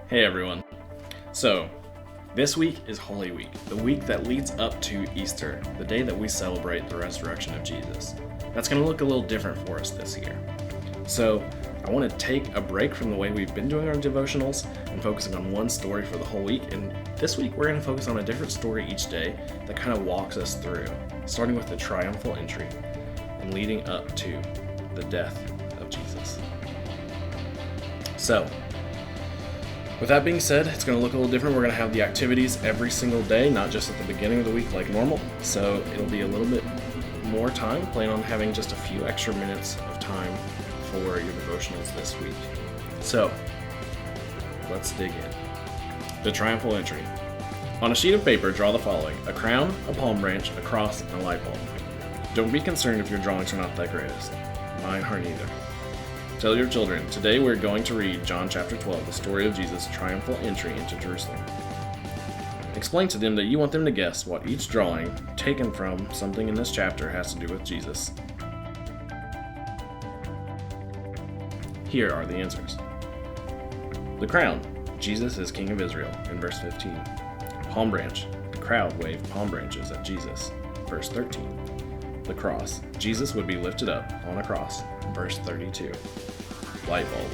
Hey everyone. So, this week is Holy Week, the week that leads up to Easter, the day that we celebrate the resurrection of Jesus. That's going to look a little different for us this year. So, I want to take a break from the way we've been doing our devotionals and focusing on one story for the whole week. And this week we're going to focus on a different story each day that kind of walks us through, starting with the Triumphal Entry and leading up to the death of Jesus. So, with that being said, it's going to look a little different. We're going to have the activities every single day, not just at the beginning of the week like normal. So it'll be a little bit more time. Plan on having just a few extra minutes of time for your devotionals this week. So let's dig in. The Triumphal Entry. On a sheet of paper, draw the following: a crown, a palm branch, a cross, and a light bulb. Don't be concerned if your drawings are not the greatest. Mine aren't either. Tell your children, today we're going to read John chapter 12, the story of Jesus' triumphal entry into Jerusalem. Explain to them that you want them to guess what each drawing, taken from something in this chapter, has to do with Jesus. Here are the answers. The crown, Jesus is King of Israel, in verse 15. Palm branch, the crowd waved palm branches at Jesus, verse 13. The cross, Jesus would be lifted up on a cross, verse 32. Light bulb,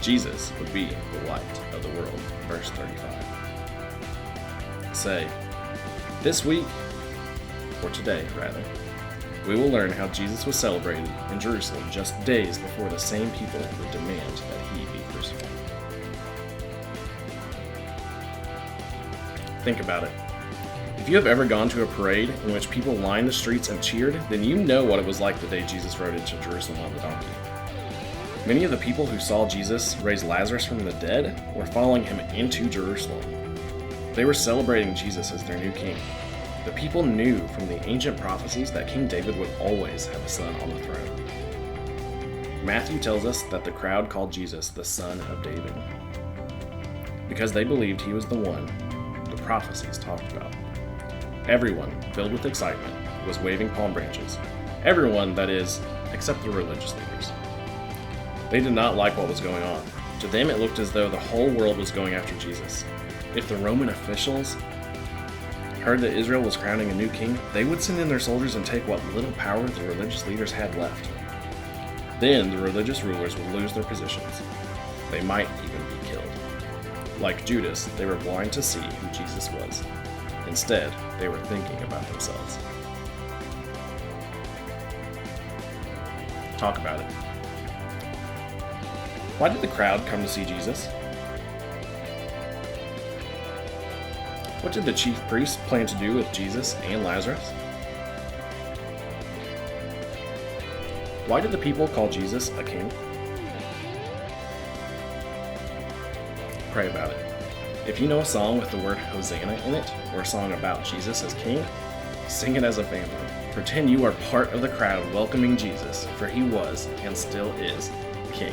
Jesus would be the light of the world, verse 35. Say, this week, or today rather, we will learn how Jesus was celebrated in Jerusalem just days before the same people would demand that he be crucified. Think about it. If you have ever gone to a parade in which people lined the streets and cheered, then you know what it was like the day Jesus rode into Jerusalem on the donkey. Many of the people who saw Jesus raise Lazarus from the dead were following him into Jerusalem. They were celebrating Jesus as their new king. The people knew from the ancient prophecies that King David would always have a son on the throne. Matthew tells us that the crowd called Jesus the Son of David because they believed he was the one the prophecies talked about. Everyone, filled with excitement, was waving palm branches. Everyone, that is, except the religious leaders. They did not like what was going on. To them, it looked as though the whole world was going after Jesus. If the Roman officials heard that Israel was crowning a new king, they would send in their soldiers and take what little power the religious leaders had left. Then the religious rulers would lose their positions. They might even be killed. Like Judas, they were blind to see who Jesus was. Instead, they were thinking about themselves. Talk about it. Why did the crowd come to see Jesus? What did the chief priests plan to do with Jesus and Lazarus? Why did the people call Jesus a king? Pray about it. If you know a song with the word Hosanna in it, or a song about Jesus as king, sing it as a family. Pretend you are part of the crowd welcoming Jesus, for he was, and still is, king.